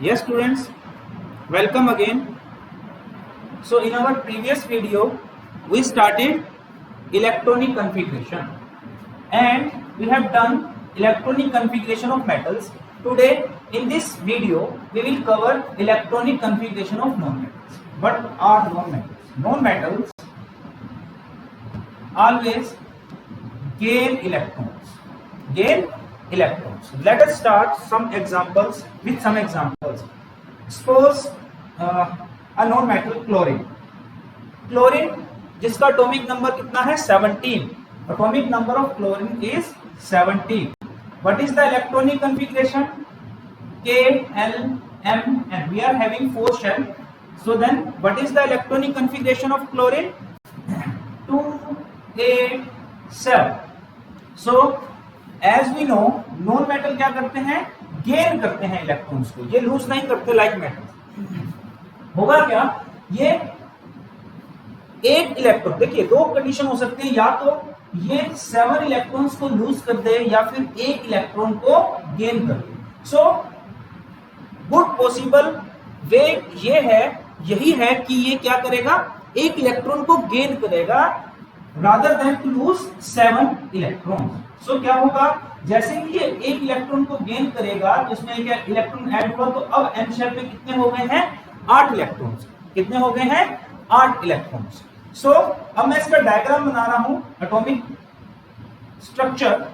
Yes students, welcome again. So in our previous video we started electronic configuration and we have done electronic configuration of metals. Today in this video we will cover electronic configuration of non-metals. What are non-metals? Non-metals always gain electrons. Let us start some examples with some examples. Suppose a non-metal chlorine. Chlorine जिसका atomic number कितना है 17. Atomic number of chlorine is 17. What is the electronic configuration? K, L, M, and we are having 4 shell. So then what is the electronic configuration of chlorine? 2, 8, 7. So as we know, non metal क्या करते हैं? Gain करते हैं electrons को, ये loose नहीं करते like metal. होगा क्या? ये एक इलेक्ट्रॉन, देखिए दो कंडीशन हो सकती है, या तो ये 7 इलेक्ट्रॉन्स को लूज कर दे या फिर एक इलेक्ट्रॉन को गेन कर दे। सो गुड पॉसिबल वे ये है, यही है कि ये क्या करेगा? एक इलेक्ट्रॉन को गेन करेगा rather than to lose 7 electrons. So क्या होगा? जैसे ही ये एक इलेक्ट्रॉन को गेन करेगा तो इसमें एक इलेक्ट्रॉन ऐड हुआ, तो अब एन शेल में कितने हो गए हैं? 8 इलेक्ट्रॉन्स। कितने हो गए हैं? 8 इलेक्ट्रॉन्स। सो अब मैं इसका डायग्राम बना रहा हूं, एटॉमिक स्ट्रक्चर।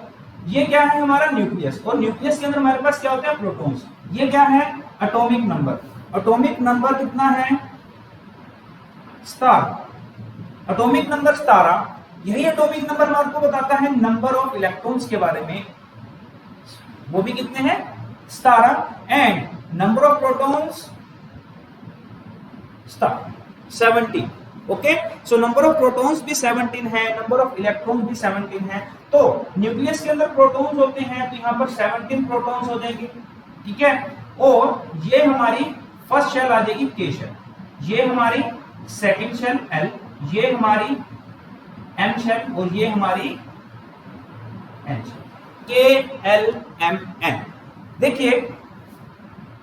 ये क्या है? हमारा न्यूक्लियस, और न्यूक्लियस के अंदर हमारे पास क्या होते हैं? प्रोटॉन्स। ये क्या है? Atomic number. एटॉमिक नंबर कितना है? 17। Atomic number 17। यही एटॉमिक नंबर आपको बताता है नंबर ऑफ इलेक्ट्रॉन्स के बारे में, वो भी कितने हैं? 17। And number of protons 17। Okay, so number of protons भी 17 है, नंबर ऑफ इलेक्ट्रॉन्स भी 17 है। तो न्यूक्लियस के अंदर प्रोटॉन्स होते हैं, तो यहां पर 17 प्रोटॉन्स हो जाएंगे, ठीक है। और ये हमारी फर्स्ट शेल आ जाएगी के शेल, ये हमारी सेकंड शेल एल, ये हमारी एम शेल, और ये हमारी एन शेल। के एल एम एन। देखिए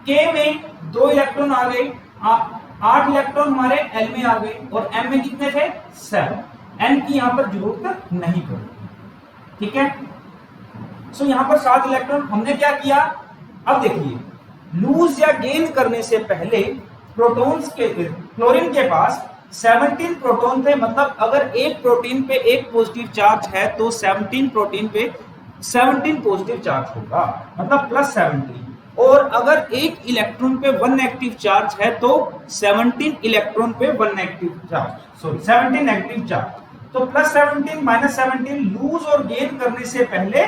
के में 2 इलेक्ट्रॉन आ गए, 8 इलेक्ट्रॉन हमारे एल में आ गए, और एम में कितने थे? 7। एन की यहां पर जरूरत नहीं पड़ेगी, ठीक है। सो यहां पर 7 इलेक्ट्रॉन हमने क्या किया? अब देखिए, लूज या गेन करने से पहले प्रोटॉन्स के, क्लोरीन के पास 17 प्रोटॉन थे। मतलब अगर एक प्रोटीन पे एक पॉजिटिव चार्ज है तो 17 प्रोटीन पे 17 पॉजिटिव चार्ज होगा, मतलब +17। और अगर एक इलेक्ट्रॉन पे 1 नेगेटिव चार्ज है तो 17 इलेक्ट्रॉन पे 1 negative charge, sorry 17 negative charge. तो +17 -17 लूज और गेन करने से पहले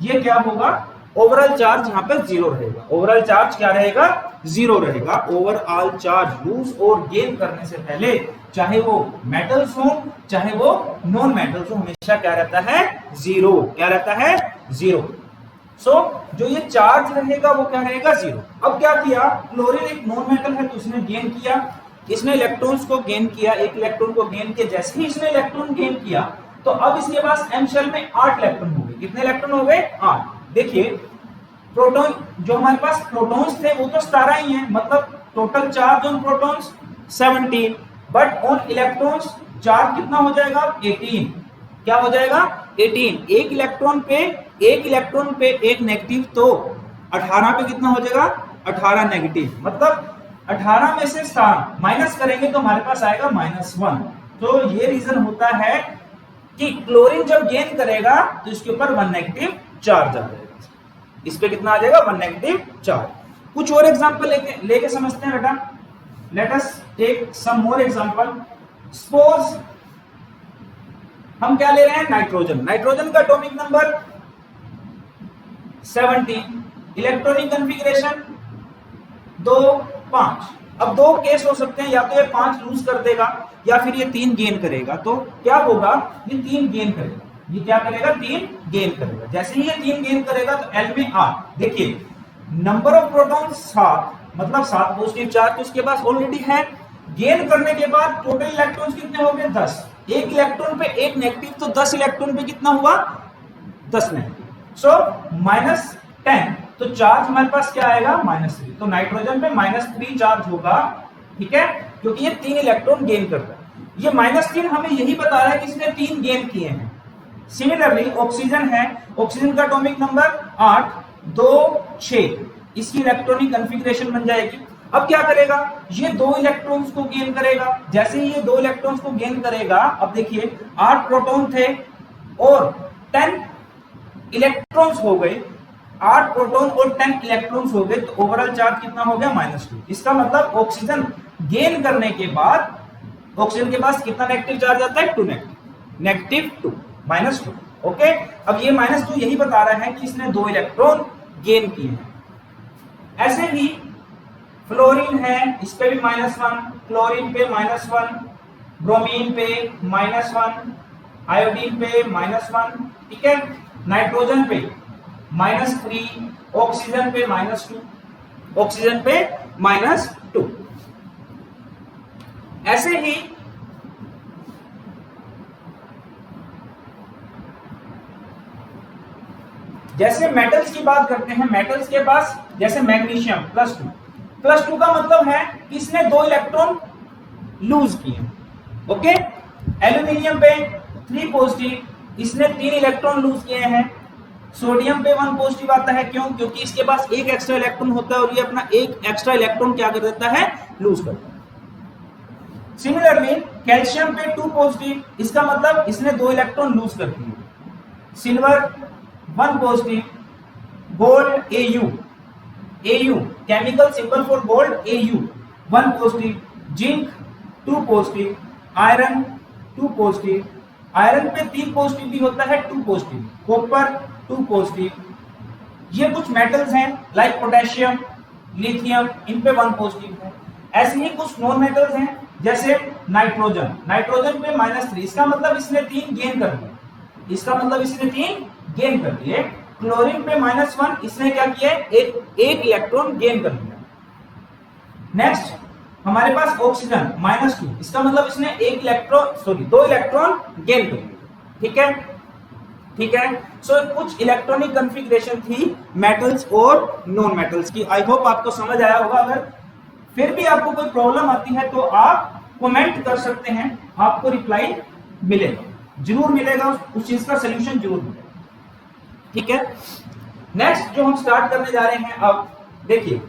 ये क्या होगा? ओवरऑल चार्ज यहाँ पे 0 रहेगा। ओवरऑल चार्ज क्या रहेगा? 0 रहेगा। ओवरऑल चार्ज लूज और गेन करने से पहले, चाहे वो मेटल्स हो चाहे वो नॉन मेटल्स हो, हमेशा क्या रहता है? 0। क्या रहता है? 0। सो जो ये चार्ज रहेगा वो क्या रहेगा? 0। अब क्या किया? क्लोरीन एक नॉन मेटल है तो इसने गेन किया, इसने इलेक्ट्रॉन्स को गेन किया, एक इलेक्ट्रॉन को गेन किया। जैसे ही इसने इलेक्ट्रॉन गेन किया तो अब इसके पास एम शेल में 8 इलेक्ट्रॉन हो गए। कितने इलेक्ट्रॉन हो गए? 8। देखिए प्रोटॉन, जो हमारे पास प्रोटॉन्स थे वो तो 17 ही है, मतलब total charge on protons 17, but on electrons charge कितना हो जाएगा? 18। क्या हो जाएगा? 18। एक इलेक्ट्रॉन पे एक नेगेटिव, तो 18 पे कितना हो जाएगा? 18 नेगेटिव। मतलब 18 में से 7 माइनस करेंगे तो हमारे पास आएगा -1। तो ये रीजन होता है कि क्लोरीन जब गेन करेगा तो इसके ऊपर 1 नेगेटिव चार्ज आ जाएगा। इस पे कितना आ जाएगा? 1 नेगेटिव चार्ज। कुछ और एग्जांपल लेके समझते हैं बेटा। Let us take some more example. Suppose हम क्या ले रहे हैं? नाइट्रोजन। नाइट्रोजन का एटॉमिक नंबर 17, इलेक्ट्रॉनिक कॉन्फ़िगरेशन 2, 5। अब 2 केस हो सकते हैं, या तो ये 5 लूज कर देगा या फिर ये 3 गेन करेगा। तो क्या होगा? ये 3 गेन करेगा। ये क्या करेगा? 3 गेन करेगा। जैसे ही ये 3 गेन करेगा तो एल में 8। देखिए नंबर ऑफ प्रोटॉन 7, मतलब 7 पॉजिटिव चार्ज तो इसके पास ऑलरेडी है। गेन करने के बाद टोटल इलेक्ट्रॉन्स कितने हो गए? 10। एक इलेक्ट्रॉन पे एक नेगेटिव, तो 10 इलेक्ट्रॉन पे कितना हुआ? 10 नेगेटिव। सो -10 तो चार्ज हमारे पास क्या आएगा -3, तो नाइट्रोजन पे -3 चार्ज होगा, ठीक है, क्योंकि ये 3 इलेक्ट्रॉन गेन कर रहा है। ये -3 हमें यही बता रहा है कि इसने 3 गेन किए हैं। सिमिलरली ऑक्सीजन है, ऑक्सीजन का एटॉमिक नंबर 8, 2, 6, इसकी इलेक्ट्रॉनिक कॉन्फ़िगरेशन बन जाएगी। अब क्या करेगा, ये 2 इलेक्ट्रॉन्स को गेन करेगा। जैसे ही ये 2 इलेक्ट्रॉन्स को गेन करेगा, अब देखिए 8 प्रोटॉन थे और 10 इलेक्ट्रॉन्स हो गए, 8 प्रोटॉन और 10 इलेक्ट्रॉन्स हो गए, तो ओवरऑल चार्ज कितना हो गया -2। इसका मतलब ऑक्सीजन गेन करने के बाद ऑक्सीजन के पास कितना नेगेटिव चार्ज आता है, 2 नेगेटिव 2 -2। ओके, अब ये -2 यही बता रहा है कि इसने 2 इलेक्ट्रॉन गेन किए हैं। ऐसे ही फ्लोरीन है, इस पे भी -1, क्लोरीन पे -1, ब्रोमीन पे -1, आयोडीन पे -1, ठीक है, नाइट्रोजन पे -3, ऑक्सीजन पे -2, ऑक्सीजन पे -2। ऐसे ही जैसे मेटल्स की बात करते हैं, मेटल्स के पास जैसे मैग्नीशियम +2 का मतलब है कि इसने 2 इलेक्ट्रॉन लूज किए। ओके, एल्यूमिनियम पे 3 पॉजिटिव, इसने 3 इलेक्ट्रॉन लूज किए हैं। सोडियम पे 1 पॉजिटिव आता है, क्यों, क्योंकि इसके पास एक एक्स्ट्रा इलेक्ट्रॉन होता है और ये अपना एक एक्स्ट्रा इलेक्ट्रॉन क्या कर देता है, लूज करता है। सिमिलरली कैल्शियम पे 2 पॉजिटिव, इसका मतलब इसने 2 इलेक्ट्रॉन लूज कर दिए। Silver 1 positive, gold AU chemical symbol for gold AU 1 positive, zinc 2 positive, iron 2 positive, iron पे 3 पॉजिटिव भी होता है, 2 पॉजिटिव, कॉपर 2 पॉजिटिव। ये कुछ मेटल्स हैं लाइक पोटेशियम, लिथियम, इन पे 1 पॉजिटिव है। ऐसे ही कुछ नॉन मेटल्स हैं जैसे नाइट्रोजन पे -3, इसका मतलब इसने 3 गेन कर दिए, इसका मतलब इसने 3 गेन कर दिए। क्लोरीन पे -1, इसने क्या किया, एक इलेक्ट्रॉन गेन कर लिया। नेक्स्ट हमारे पास ऑक्सीजन -2, इसका मतलब इसने 2 इलेक्ट्रॉन गेन कर लिया, ठीक है। सो कुछ इलेक्ट्रॉनिक कॉन्फ़िगरेशन थी मेटल्स और नॉन मेटल्स की। आई होप आपको समझ आया होगा। अगर फिर भी आपको कोई प्रॉब्लम आती है तो आप कमेंट कर सकते हैं, आपको रिप्लाई मिलेगा, जरूर मिलेगा, उस चीज का सोल्यूशन जरूर मिलेगा, ठीक है। नेक्स्ट जो हम स्टार्ट करने जा रहे हैं, अब देखिए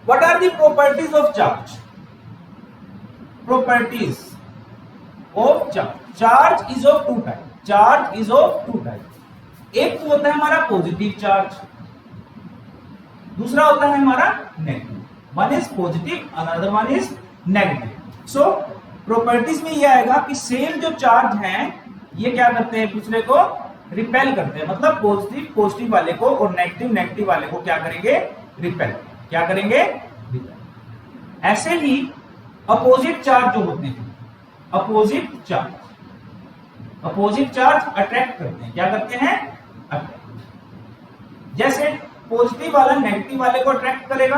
what are the properties of charge. Properties of charge is of 2 type, charge is of 2 type. एक तो होता है हमारा पॉजिटिव चार्ज, दूसरा होता है हमारा negative. One is positive, another one is negative. So properties में ये आएगा कि सेम जो चार्ज हैं ये क्या करते हैं, दूसरे को रिपेल करते हैं, मतलब पॉजिटिव वाले को और नेगेटिव वाले को क्या करेंगे, रिपेल, क्या करेंगे, रिपेल। ऐसे ही अपोजिट चार्ज जो होते हैं, अपोजिट चार्ज अट्रैक्ट करते हैं, क्या करते हैं, अट्रैक्ट। जैसे पॉजिटिव वाला नेगेटिव वाले को अट्रैक्ट करेगा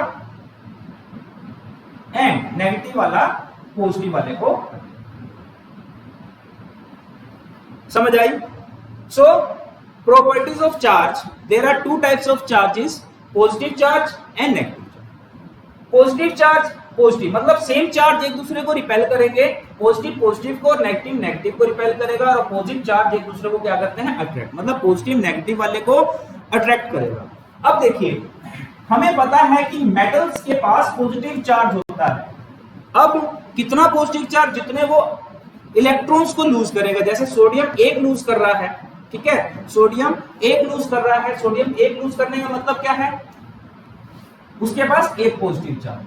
एंड नेगेटिव वाला पॉजिटिव वाले को। समझ आई? So properties of charge, there are 2 types of charges, positive charge and negative charge। Positive charge positive मतलब सेम चार्ज एक दूसरे को रिपेल करेंगे, पॉजिटिव को और नेगेटिव को रिपेल करेगा, और अपोजिट चार्ज एक दूसरे को क्या करते हैं, अट्रैक्ट, मतलब पॉजिटिव नेगेटिव वाले को अट्रैक्ट करेगा। अब देखिए हमें पता है कि मेटल्स के पास पॉजिटिव चार्ज होता है। अब कितना पॉजिटिव चार्ज, जितने वो इलेक्ट्रॉन्स को लूज करेगा। जैसे सोडियम 1 लूज कर रहा है, ठीक है, सोडियम 1 लूज कर रहा है। सोडियम 1 लूज करने का मतलब क्या है, उसके पास एक पॉजिटिव चार्ज है।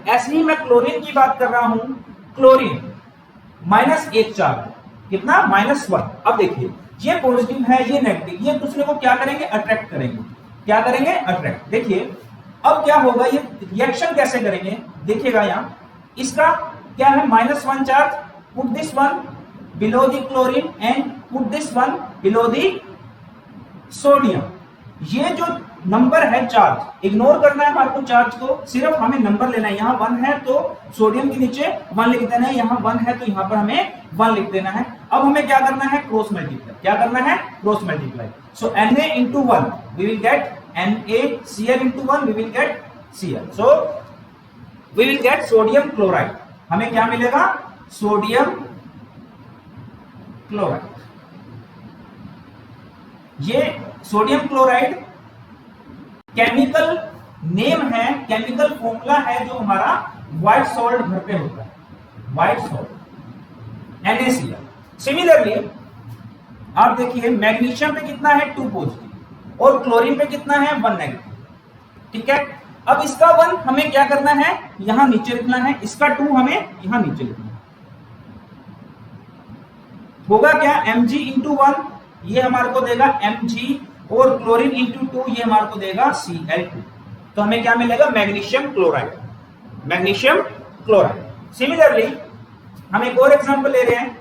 ऐसे ही मैं क्लोरीन की बात कर रहा हूं, क्लोरीन -1 चार्ज, कितना, -1। अब देखिए ये पॉजिटिव है, ये नेगेटिव, ये दूसरे को क्या करेंगे, अट्रैक्ट करेंगे, क्या करेंगे, अट्रैक्ट। देखिए अब क्या होगा, ये रिएक्शन कैसे करेंगे, देखिएगा यहां, इसका क्या है, -1 charge, put this one below the chlorine and put this one below the sodium. ये जो नंबर है चार्ज, इग्नोर करना है हमारे को चार्ज को, सिर्फ हमें नंबर लेना है। यहाँ 1 है तो सोडियम के नीचे 1 लिख देना है, यहाँ 1 है तो यहाँ पर हमें 1 लिख देना है। अब हमें क्या करना है, क्रॉस मल्टीप्लाई, क्या करना है, cross multiply. So Na into 1 we will get NaCl into 1 we will get Cl. So we will get sodium chloride. हमें क्या मिलेगा? Sodium chloride. ये सोडियम क्लोराइड केमिकल नेम है, केमिकल फॉर्मूला है जो हमारा व्हाइट सॉल्ट घर पे होता है, व्हाइट सॉल्ट NaCl. सिमिलरली आप देखिए मैग्नीशियम पे कितना है 2 पॉजिटिव और क्लोरीन पे कितना है 1 नेगेटिव. ठीक है, अब इसका 1 हमें क्या करना है? यहां नीचे लिखना है, इसका 2 हमें यहां नीचे लिखना है. होगा क्या? Mg इंटू 1 ये हमारे को देगा Mg और क्लोरीन इंटू 2 ये हमारे को देगा Cl2. तो हमें क्या मिलेगा? Magnesium chloride, magnesium chloride. Similarly हम एक और एग्जांपल ले रहे हैं.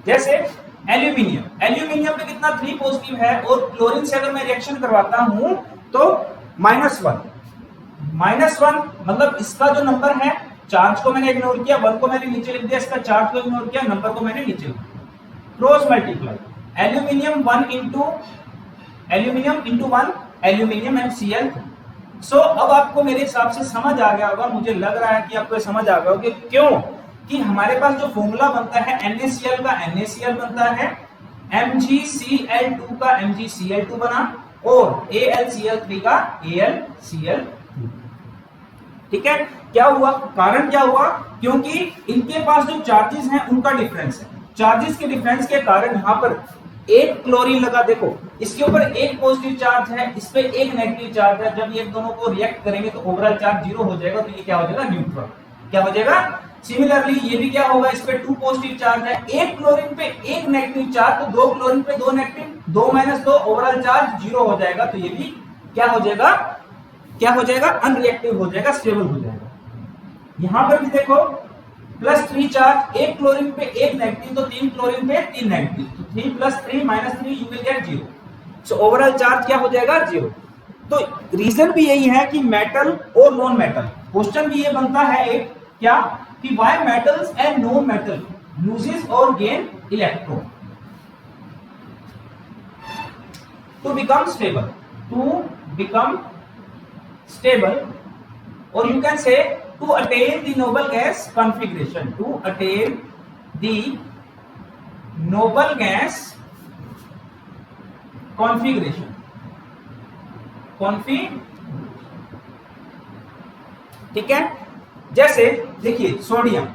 जैसे एल्यूमिनियम, एल्यूमिनियम पे कितना 3 पॉजिटिव है और क्लोरीन से अगर मैं रिएक्शन करवाता हूं तो -1. -1 मतलब इसका जो नंबर है, चार्ज को मैंने इग्नोर किया, 1 को मैंने नीचे लिख दिया, इसका चार्ज को इग्नोर किया, नंबर को मैंने नीचे लिख दिया. Cross multiply aluminium 1 into aluminium into 1 aluminium and Cl. सो अब आपको मेरे हिसाब से समझ आ गया होगा, मुझे लग रहा है कि आपको समझ आ गया होगा क्यों कि हमारे पास जो फॉर्मूला बनता है NaCl का NaCl बनता है, MgCl2 का MgCl2 बना और AlCl3 का AlCl3. ठीक है, क्या हुआ? कारण क्या हुआ? क्योंकि इनके पास जो चार्जेस हैं उनका डिफरेंस है. चार्जेस के डिफरेंस के कारण यहां पर एक क्लोरीन लगा, देखो इसके ऊपर एक पॉजिटिव चार्ज है, इस पे एक नेगेटिव चार्ज है. जब ये दोनों को रिएक्ट करेंगे तो ओवरऑल चार्ज 0 हो जाएगा, तो ये क्या हो जाएगा? न्यूट्रल. क्या हो जाएगा? सिमिलरली ये भी क्या होगा? इस पे 2 पॉजिटिव चार्ज है, एक क्लोरीन पे एक नेगेटिव चार्ज, तो 2 क्लोरीन पे 2 नेगेटिव, 2 - 2 ओवरऑल चार्ज 0 हो जाएगा. तो ये भी क्या हो जाएगा? क्या हो जाएगा? अनरिएक्टिव हो जाएगा, स्टेबल हो जाएगा. यहां पर भी देखो +3 चार्ज, एक क्लोरीन पे एक नेगेटिव, तो 3 क्लोरीन पे 3 नेगेटिव, तो 3 + 3 - 3 you will get 0. So overall charge क्या हो जाएगा? 0. तो रीजन भी यही है कि मेटल और नॉन मेटल. क्वेश्चन भी ये बनता है एक, क्या कि why metals and non metal loses और gain electron to become stable, or you can say to attain the noble gas configuration, to attain the noble gas configuration. ठीक है, जैसे देखिए सोडियम,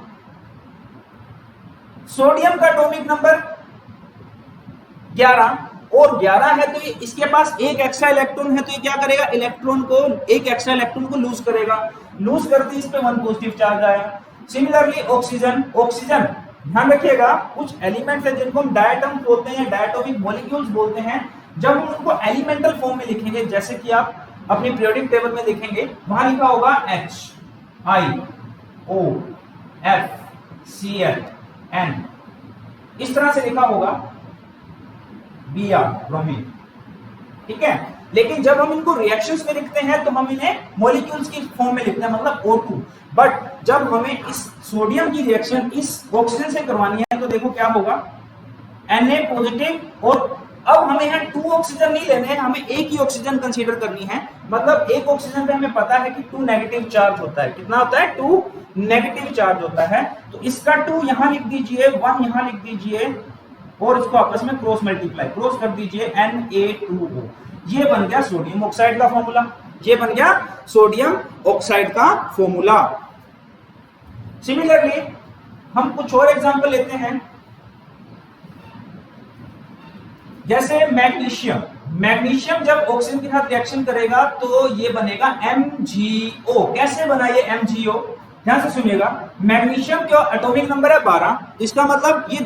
सोडियम का एटॉमिक नंबर 11 और 11 है, तो ये इसके पास एक एक्स्ट्रा इलेक्ट्रॉन है, तो ये क्या करेगा? इलेक्ट्रॉन को, एक एक्स्ट्रा इलेक्ट्रॉन को लूज करेगा. लूज करते इस पे 1 पॉजिटिव चार्ज आया. सिमिलरली ऑक्सीजन, ऑक्सीजन ध्यान रखिएगा, कुछ एलिमेंट्स हैं जिनको हम डायटम्स बोलते हैं, डायटोमिक मॉलिक्यूल्स बोलते हैं. जब हम उनको एलिमेंटल फॉर्म में लिखेंगे, जैसे कि आप अपनी पीरियोडिक टेबल में देखेंगे, वहां लिखा होगा HIOFCl, इस तरह से लिखा होगा Br ब्रोमीन. ठीक है, लेकिन जब हम इनको रिएक्शंस में लिखते हैं तो हम इन्हें मॉलिक्यूल्स की फॉर्म में लिखते हैं, मतलब O2. बट जब हमें इस सोडियम की रिएक्शन इस ऑक्सीजन से करवानी है तो देखो क्या होगा? Na पॉजिटिव, और अब हमें यहाँ 2 ऑक्सीजन नहीं लेने हैं, हमें एक ही ऑक्सीजन कंसीडर करनी है. मतलब एक ऑक्सीजन पे हमें पता है कि 2 नेगेटिव चार्ज होता है. कितना होता है? 2 नेगेटिव चार्ज होता है. तो इसका 2 यहां लिख दीजिए, 1 यहां लिख दीजिए और इसको आपस में क्रॉस मल्टीप्लाई, क्रॉस कर दीजिए, Na2O. ये बन गया सोडियम ऑक्साइड का फॉर्मूला. ये बन गया सोडियम ऑक्साइड का फॉर्मूला. सिमिलरली हम कुछ और एग्जांपल लेते हैं, जैसे मैग्नीशियम. मैग्नीशियम जब ऑक्सीजन के साथ रिएक्शन करेगा तो ये बनेगा MgO. कैसे बना ये MgO? ध्यान से सुनिएगा. मैग्नीशियम का एटॉमिक नंबर है 12, इसका मतलब ये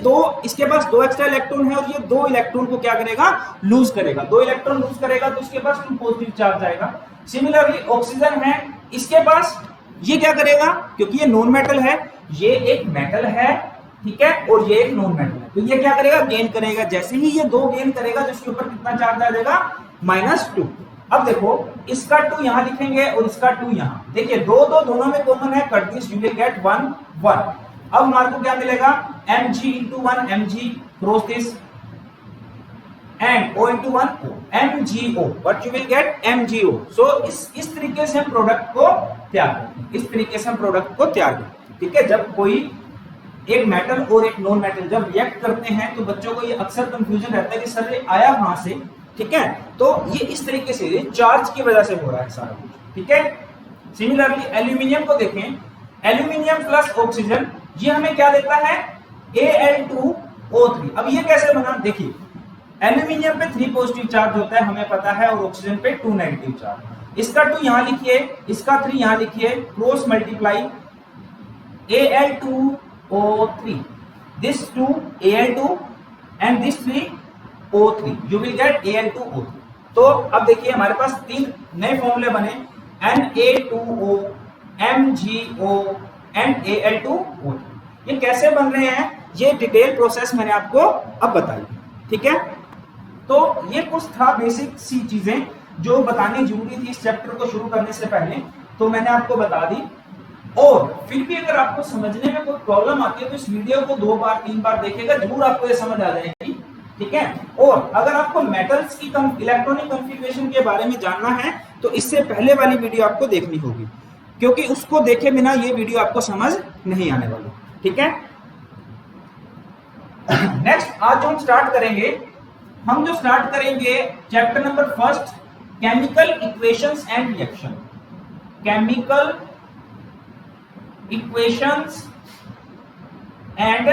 इसके पास 2 एक्स्ट्रा इलेक्ट्रॉन है और ये 2 इलेक्ट्रॉन को क्या करेगा? लूज करेगा. 2 इलेक्ट्रॉन लूज करेगा तो इसके पास 2 पॉजिटिव चार्ज आएगा. सिमिलरली ऑक्सीजन है, इसके पास ये क्या करेगा? क्योंकि ये नॉन मेटल है, ये एक मेटल है, ठीक है, और ये एक नॉन मेटल है, तो ये क्या करेगा? गेन करेगा. जैसे ही ये 2 गेन करेगा तो इसके ऊपर कितना चार्ज आ जाएगा? -2. अब देखो इसका 2 यहां लिखेंगे और इसका 2 यहां. देखिए दोनों में कॉमन है, cut this, you will get 1 1. अब हमारे को क्या मिलेगा, Mg into 1 Mg cross this and O into 1 O, MgO, what you will get MgO. so इस तरीके से हम प्रोडक्ट को तैयार करते हैं, इस तरीके से हम प्रोडक्ट को तैयार करते हैं। ठीक है, जब कोई एक मेटल और एक नॉन मेटल जब रिएक्ट करते हैं तो बच्चों को ये अक्सर कंफ्यूजन रहता है कि सर ये आया कहां से। ठीक है, तो ये इस तरीके से चार्ज की वजह से हो रहा है सारा कुछ। ठीक है, सिमिलरली एल्यूमिनियम को देखें, एल्यूमिनियम प्लस ऑक्सीजन ये हमें क्या देता है, Al2O3। अब ये कैसे बना, देखिए एल्यूमिनियम पे 3 पॉजिटिव चार्ज होता है हमें पता है, और ऑक्सीजन पे 2 नेगेटिव चार्ज। इसका 2 यहां लिखिए, इसका 3 यहां लिखिए, cross multiply Al2O3, this 2 Al2 and this 3 O3, you will get Al2O3। तो अब देखिए हमारे पास 3 नए फॉर्मूले बने, Na2O, MgO and Al2O3। ये कैसे बन रहे हैं, ये डिटेल प्रोसेस मैंने आपको अब बताई। ठीक है, तो ये कुछ था बेसिक सी चीजें जो बतानी जरूरी थी इस चैप्टर को शुरू करने से पहले, तो मैंने आपको बता दी। और फिर भी अगर आपको समझने में कोई प्रॉब्लम आती है तो इस वीडियो को 2 बार 3 बार देखेगा, जरूर आपको ये समझ आ जाएगी। ठीक है, और अगर आपको मेटल्स की इलेक्ट्रॉनिक कॉन्फ़िगरेशन के बारे में जानना है तो इससे पहले वाली वीडियो आपको देखनी होगी, क्योंकि उसको देखे बिना ये वीडियो आपको समझ नहीं आने वाली। ठीक है, नेक्स्ट आज जो हम स्टार्ट करेंगे, हम जो स्टार्ट करेंगे chapter number 1, chemical equations and reaction. Chemical equations and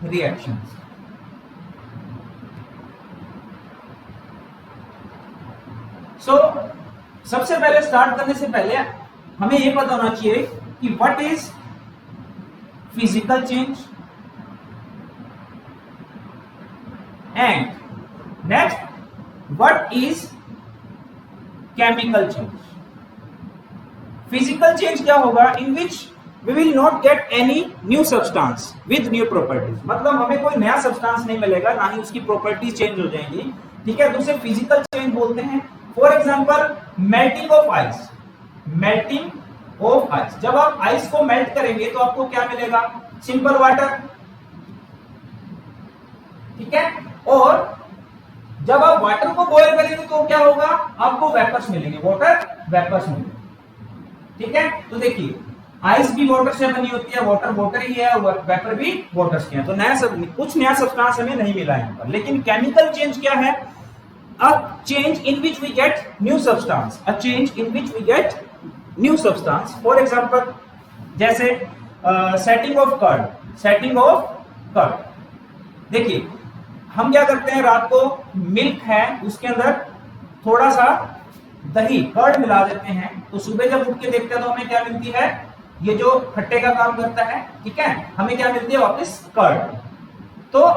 reactions. So सबसे पहले स्टार्ट करने से पहले हमें यह पता होना चाहिए कि what is physical change and next what is chemical change. Physical change क्या होगा, in which we will not get any new substance with new properties, मतलब हमें कोई नया सब्सटेंस नहीं मिलेगा, ना ही उसकी प्रॉपर्टीज चेंज हो जाएंगी। ठीक है, तो उसे फिजिकल चेंज बोलते हैं। For example melting of ice, melting of ice, जब आप आइस को मेल्ट करेंगे तो आपको क्या मिलेगा, सिंपल वाटर। ठीक है, और जब आप वाटर को बॉयल करेंगे तो क्या होगा, आपको वेपर्स मिलेंगे, वाटर वेपर्स मिलेंगे। ठीक है, तो देखिए आइस भी वाटर से बनी होती है, वाटर वाटर ही है, और वेपर भी वाटर के हैं, तो कुछ नया सब्सटेंस हमें नहीं मिला है पर। लेकिन केमिकल चेंज क्या है, a change in which we get new substance, a change in which we get new substance। for example जैसे setting of curd, setting of curd। देखिए हम क्या करते हैं, रात को मिल्क है उसके अंदर थोड़ा सा दही कर्ड मिला देते हैं, तो सुबह जब उठ के देखते हैं तो हमें क्या मिलती है, ये जो खट्टे का काम करता है। ठीक है, हमें क्या मिलती है वापस, कर्ड। तो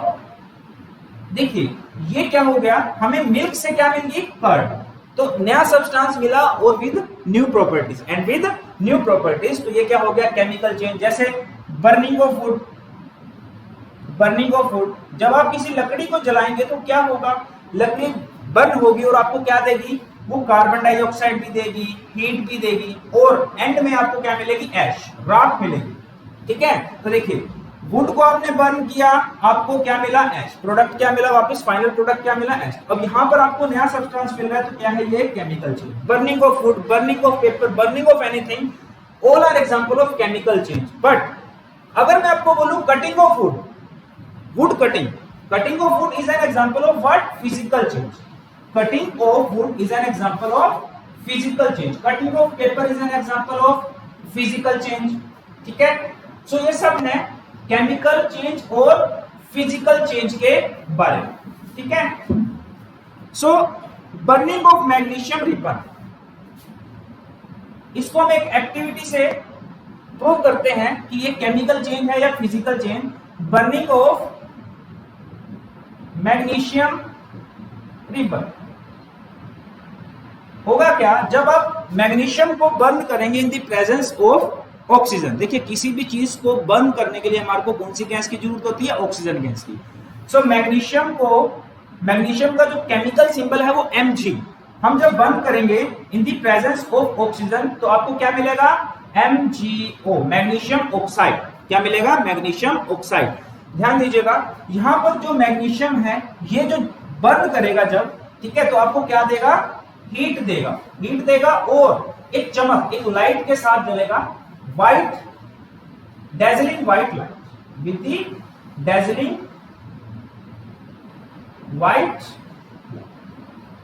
देखिए ये क्या हो गया, हमें मिल्क से क्या मिल गई, कर्ड। तो नया सब्सटेंस मिला और with new properties, and with new properties, तो ये क्या हो गया, केमिकल चेंज। जैसे burning of wood, burning of would, जब आप किसी लकड़ी को जलाएंगे तो क्या होगा, लकड़ी बर्न होगी और आपको क्या देगी, वो कार्बन डाइऑक्साइड भी देगी, हीट भी देगी, और एंड में आपको क्या मिलेगी, ऐश, राख मिलेगी। ठीक है, तो देखिए वुड को आपने बर्न किया, आपको क्या मिला, ऐश, प्रोडक्ट क्या मिला वापस, फाइनल प्रोडक्ट क्या मिला, ऐश। अब यहां पर आपको नया सब्सटेंस मिल रहा है, तो क्या है ये, chemical change. Burning of wood, burning of paper, burning of anything, all are example of chemical change. But अगर मैं आपको बोलूं cutting of wood, wood cutting, cutting of wood is an example of what, physical change. Cutting of wood is an example of physical change. Cutting of paper is an example of physical change. ठीक है, so ये सब है chemical change और physical change के बारे में। ठीक है, सो बर्निंग ऑफ मैग्नीशियम रिबन, इसको हम एक एक्टिविटी से प्रूव करते हैं कि ये केमिकल चेंज है या physical change. Burning of magnesium ribbon होगा क्या, जब आप मैग्नीशियम को बर्न करेंगे in the presence of oxygen. देखिए किसी भी चीज को बर्न करने के लिए हमारे को कौन सी गैस की जरूरत होती है, ऑक्सीजन गैस की। सो मैग्नीशियम का जो केमिकल सिंबल है वो Mg, हम जब बर्न करेंगे in the presence of oxygen तो आपको क्या मिलेगा, MgO, मैग्नीशियम ऑक्साइड। क्या मिलेगा? Magnesium oxide. ध्यान दीजिएगा, यहां पर जो मैग्नीशियम है ये जो बर्न करेगा जब, ठीक है, तो आपको क्या देगा? हीट देगा, हीट देगा और एक चमक, एक लाइट के साथ जलेगा, white dazzling white light with the dazzling white,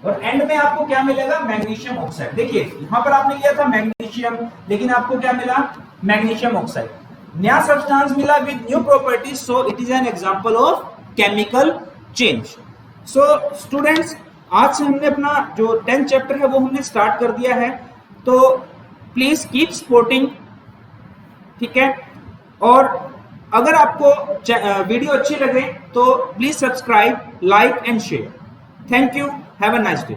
और एंड में आपको क्या मिलेगा? Magnesium oxide. देखिए यहां पर आपने लिया था मैग्नीशियम, लेकिन आपको क्या मिला? Magnesium oxide. नया सब्सटेंस मिला with new properties, so it is an example of chemical change. So students, आज से हमने अपना जो 10th चैप्टर है वो हमने स्टार्ट कर दिया है, तो प्लीज कीप सपोर्टिंग, ठीक है। और अगर आपको वीडियो अच्छी लगे तो please subscribe, like and share. Thank you, have a nice day.